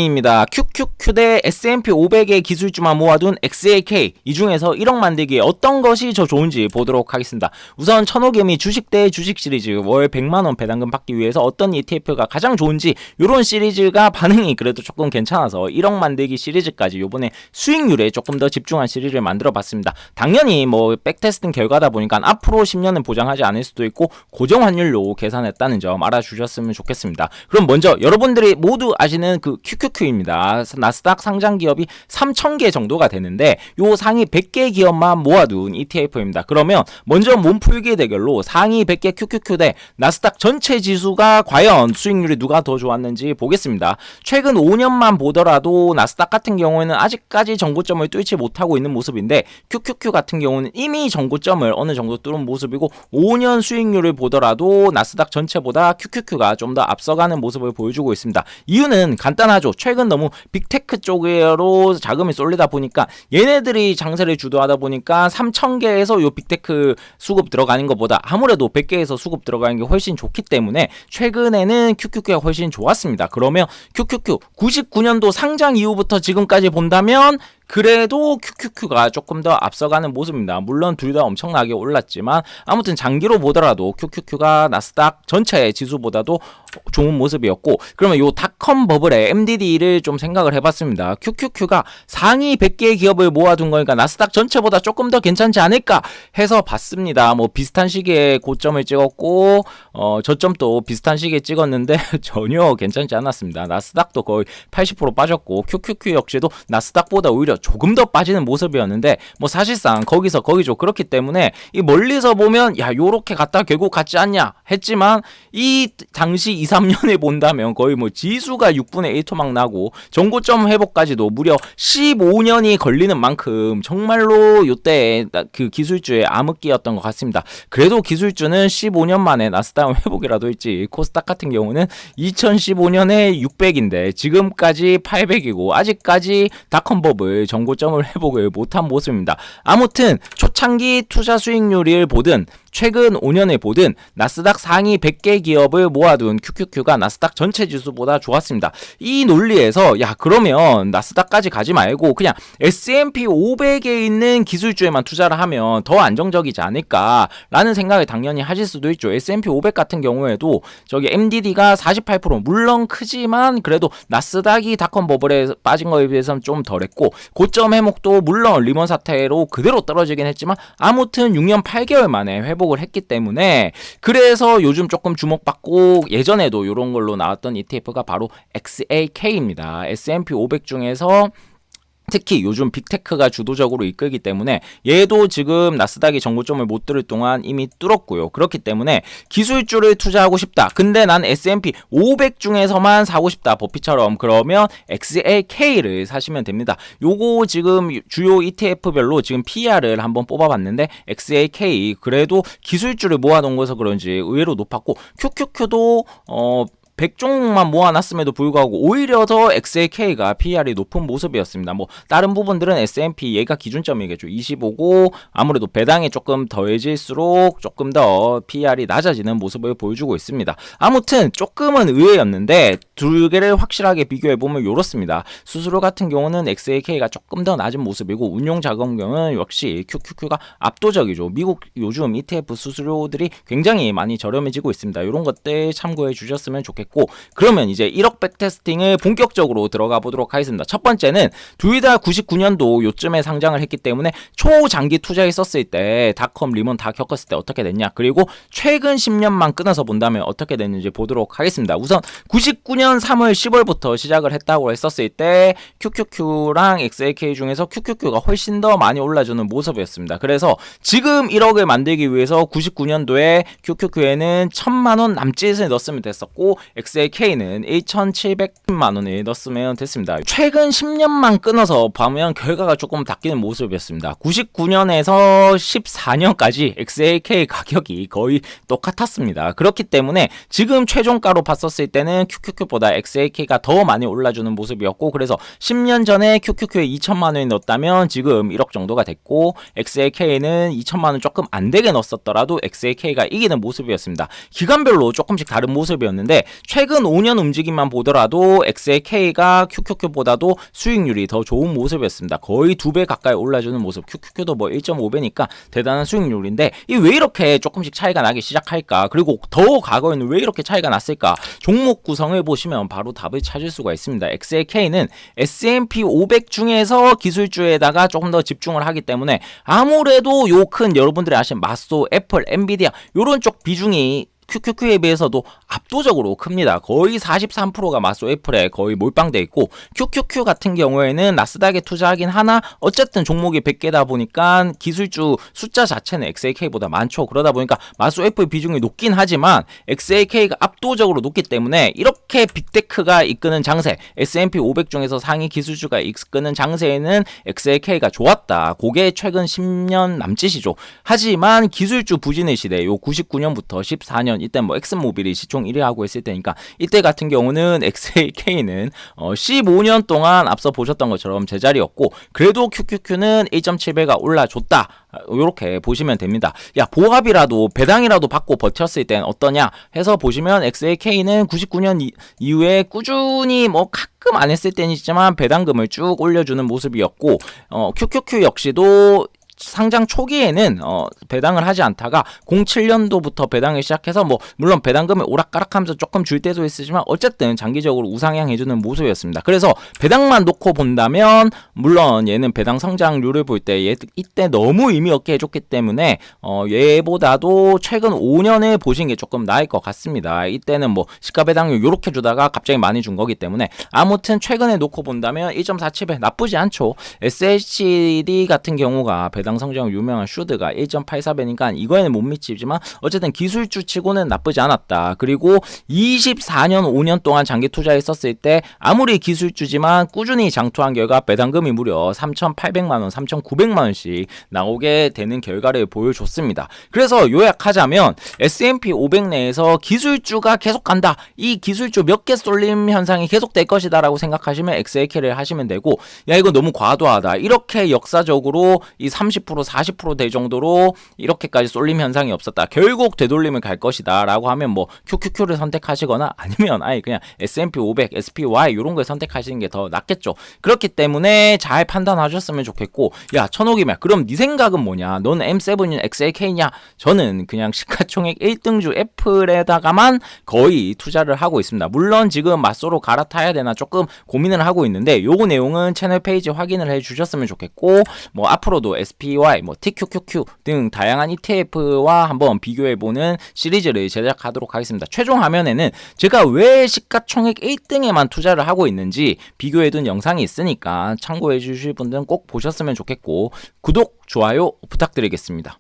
입니다. QQQ 대 S&P 500의 기술주만 모아둔 XAK, 이 중에서 1억 만들기에 어떤 것이 더 좋은지 보도록 하겠습니다. 우선 천호개미 주식 대 주식 시리즈, 월 100만원 배당금 받기 위해서 어떤 ETF가 가장 좋은지, 요런 시리즈가 반응이 그래도 조금 괜찮아서 1억 만들기 시리즈까지 요번에 수익률에 조금 더 집중한 시리즈를 만들어 봤습니다. 당연히 뭐 백테스팅 결과다 보니까 앞으로 10년은 보장하지 않을 수도 있고 고정 환율로 계산했다는 점 알아주셨으면 좋겠습니다. 그럼 먼저 여러분들이 모두 아시는 그 QQQ입니다. 나스닥 상장 기업이 3,000개 정도가 되는데 요 상위 100개 기업만 모아둔 ETF입니다. 그러면 먼저 몸풀기 대결로 상위 100개 QQQ 대 나스닥 전체 지수가 과연 수익률이 누가 더 좋았는지 보겠습니다. 최근 5년만 보더라도 나스닥 같은 경우에는 아직까지 정고점을 뚫지 못하고 있는 모습인데 QQQ 같은 경우는 이미 정고점을 어느 정도 뚫은 모습이고 5년 수익률을 보더라도 나스닥 전체보다 QQQ가 좀 더 앞서가는 모습을 보여주고 있습니다. 이유는 간단하죠. 최근 너무 빅테크 쪽으로 자금이 쏠리다 보니까 얘네들이 장세를 주도하다 보니까 3,000개에서 요 빅테크 수급 들어가는 것보다 아무래도 100개에서 수급 들어가는 게 훨씬 좋기 때문에 최근에는 QQQ가 훨씬 좋았습니다. 그러면 QQQ 99년도 상장 이후부터 지금까지 본다면 그래도 QQQ가 조금 더 앞서가는 모습입니다. 물론 둘 다 엄청나게 올랐지만 아무튼 장기로 보더라도 QQQ가 나스닥 전체 지수보다도 좋은 모습이었고, 그러면 요 닷컴 버블의 MDD를 좀 생각을 해봤습니다. QQQ가 상위 100개의 기업을 모아둔 거니까 나스닥 전체보다 조금 더 괜찮지 않을까 해서 봤습니다. 뭐 비슷한 시기에 고점을 찍었고 저점도 비슷한 시기에 찍었는데 전혀 괜찮지 않았습니다. 나스닥도 거의 80% 빠졌고 QQQ 역시도 나스닥보다 오히려 조금 더 빠지는 모습이었는데 뭐 사실상 거기서 거기죠. 그렇기 때문에 이 멀리서 보면 야 요렇게 갔다 결국 갔지 않냐 했지만 이 당시 2, 3년에 본다면 거의 뭐 지수가 6분의 1 토막 나고 정고점 회복까지도 무려 15년이 걸리는 만큼 정말로 요때 그 기술주의 암흑기였던 것 같습니다. 그래도 기술주는 15년 만에 나스닥 회복이라도 있지, 코스닥 같은 경우는 2015년에 600인데 지금까지 800이고 아직까지 닷컴버블 정고점을 회복을 못한 모습입니다. 아무튼 초창기 투자 수익률을 보든 최근 5년을 보든 나스닥 상위 100개 기업을 모아둔 QQQ가 나스닥 전체 지수보다 좋았습니다. 이 논리에서 야 그러면 나스닥까지 가지 말고 그냥 S&P 500에 있는 기술주에만 투자를 하면 더 안정적이지 않을까 라는 생각을 당연히 하실 수도 있죠. S&P 500 같은 경우에도 저기 MDD가 48%, 물론 크지만 그래도 나스닥이 닷컴 버블에 빠진 거에 비해서는 좀 덜했고 고점 회복도 물론 리먼 사태로 그대로 떨어지긴 했지만 아무튼 6년 8개월 만에 회복을 했기 때문에 그래서 요즘 조금 주목받고 예전에도 이런 걸로 나왔던 ETF가 바로 XAK입니다. S&P 500 중에서 특히 요즘 빅테크가 주도적으로 이끌기 때문에 얘도 지금 나스닥이 정고점을 못 뚫을 동안 이미 뚫었고요. 그렇기 때문에 기술주를 투자하고 싶다. 근데 난 S&P 500 중에서만 사고 싶다. 버핏처럼. 그러면 XAK를 사시면 됩니다. 요거 지금 주요 ETF별로 지금 PER을 한번 뽑아봤는데 XAK 그래도 기술주를 모아놓은 거서 그런지 의외로 높았고 QQQ도 100종목만 모아놨음에도 불구하고 오히려 더 XAK가 PER이 높은 모습이었습니다. 뭐 다른 부분들은 S&P 얘가 기준점이겠죠. 25고 아무래도 배당이 조금 더해질수록 조금 더 PER이 낮아지는 모습을 보여주고 있습니다. 아무튼 조금은 의외였는데 두 개를 확실하게 비교해보면 이렇습니다. 수수료 같은 경우는 XAK가 조금 더 낮은 모습이고 운용 자금경은 역시 QQQ가 압도적이죠. 미국 요즘 ETF 수수료들이 굉장히 많이 저렴해지고 있습니다. 이런 것들 참고해 주셨으면 좋겠고, 그러면 이제 1억 백테스팅을 본격적으로 들어가 보도록 하겠습니다. 첫 번째는 둘 다 99년도 요쯤에 상장을 했기 때문에 초장기 투자했었을 때 닷컴 리먼 다 겪었을 때 어떻게 됐냐, 그리고 최근 10년만 끊어서 본다면 어떻게 됐는지 보도록 하겠습니다. 우선 99년 3월 10월부터 시작을 했다고 했었을 때 QQQ랑 XAK 중에서 QQQ가 훨씬 더 많이 올라주는 모습이었습니다. 그래서 지금 1억을 만들기 위해서 99년도에 QQQ에는 1,000만원 남짓을 넣었으면 됐었고 XAK는 1,700만원을 넣었으면 됐습니다. 최근 10년만 끊어서 보면 결과가 조금 바뀌는 모습이었습니다. 99년에서 14년까지 XAK 가격이 거의 똑같았습니다. 그렇기 때문에 지금 최종가로 봤었을 때는 QQQ보다 XAK가 더 많이 올라주는 모습이었고, 그래서 10년 전에 QQQ에 2천만원이 넣었다면 지금 1억 정도가 됐고 XAK는 2천만원 조금 안되게 넣었더라도 XAK가 이기는 모습이었습니다. 기간별로 조금씩 다른 모습이었는데 최근 5년 움직임만 보더라도 XAK가 QQQ보다도 수익률이 더 좋은 모습이었습니다. 거의 2배 가까이 올라주는 모습. QQQ도 뭐 1.5배니까 대단한 수익률인데 이 왜 이렇게 조금씩 차이가 나기 시작할까? 그리고 더 과거에는 왜 이렇게 차이가 났을까? 종목 구성을 보시면 바로 답을 찾을 수가 있습니다. XAK는 S&P 500 중에서 기술주에다가 조금 더 집중을 하기 때문에 아무래도 요 큰 여러분들이 아시는 마소, 애플, 엔비디아 요런 쪽 비중이 QQQ에 비해서도 압도적으로 큽니다. 거의 43%가 마소 애플에 거의 몰빵돼 있고 QQQ 같은 경우에는 나스닥에 투자하긴 하나 어쨌든 종목이 100개다 보니까 기술주 숫자 자체는 XAK보다 많죠. 그러다 보니까 마소 애플 비중이 높긴 하지만 XAK가 압도적으로 높기 때문에 이렇게 빅테크가 이끄는 장세, S&P 500 중에서 상위 기술주가 이끄는 장세에는 XAK가 좋았다. 그게 최근 10년 남짓이죠. 하지만 기술주 부진의 시대, 요 99년부터 14년 이때 뭐 엑슨모빌이 시총 1위 하고 있을 때니까 이때 같은 경우는 XAK는 15년 동안 앞서 보셨던 것처럼 제자리였고 그래도 QQQ는 1.7배가 올라줬다. 이렇게 보시면 됩니다. 야, 보합이라도 배당이라도 받고 버텼을 땐 어떠냐 해서 보시면 XAK는 99년 이후에 꾸준히 뭐 가끔 안 했을 때는 있지만 배당금을 쭉 올려주는 모습이었고 QQQ 역시도 상장 초기에는 배당을 하지 않다가 07년도부터 배당을 시작해서 뭐 물론 배당금을 오락가락하면서 조금 줄 때도 있으지만 어쨌든 장기적으로 우상향해주는 모습이었습니다. 그래서 배당만 놓고 본다면 물론 얘는 배당 성장률을 볼 때 이때 너무 의미 없게 해줬기 때문에 얘보다도 최근 5년을 보신 게 조금 나을 것 같습니다. 이때는 뭐 시가 배당률 요렇게 주다가 갑자기 많이 준 거기 때문에 아무튼 최근에 놓고 본다면 1.47배 나쁘지 않죠. SHD 같은 경우가 배당 성장 유명한 슈드가 1.84배니까 이거에는 못 미치지만 어쨌든 기술주 치고는 나쁘지 않았다. 그리고 24년 5년 동안 장기 투자했었을 때 아무리 기술주지만 꾸준히 장투한 결과 배당금이 무려 3,800만원, 3,900만원씩 나오게 되는 결과를 보여줬습니다. 그래서 요약하자면 S&P 500 내에서 기술주가 계속 간다. 이 기술주 몇 개 쏠림 현상이 계속될 것이다 라고 생각하시면 XAK를 하시면 되고 야 이거 너무 과도하다. 이렇게 역사적으로 이 30% 40% 될 정도로 이렇게까지 쏠림 현상이 없었다. 결국 되돌림을 갈 것이다 라고 하면 뭐 QQQ를 선택하시거나 아니면 아예 그냥 S&P 500, SPY 이런 걸 선택하시는 게 더 낫겠죠. 그렇기 때문에 잘 판단하셨으면 좋겠고 야 천옥이면 그럼 네 생각은 뭐냐? 넌 M7인 XAK냐? 저는 그냥 시가총액 1등주 애플에다가만 거의 투자를 하고 있습니다. 물론 지금 맞소로 갈아타야 되나 조금 고민을 하고 있는데 요거 내용은 채널 페이지 확인을 해주셨으면 좋겠고 뭐 앞으로도 SPY, 뭐 TQQQ 등 다양한 ETF와 한번 비교해보는 시리즈를 제작하도록 하겠습니다. 최종 화면에는 제가 왜 시가총액 1등에만 투자를 하고 있는지 비교해둔 영상이 있으니까 참고해 주실 분들은 꼭 보셨으면 좋겠고 구독, 좋아요 부탁드리겠습니다.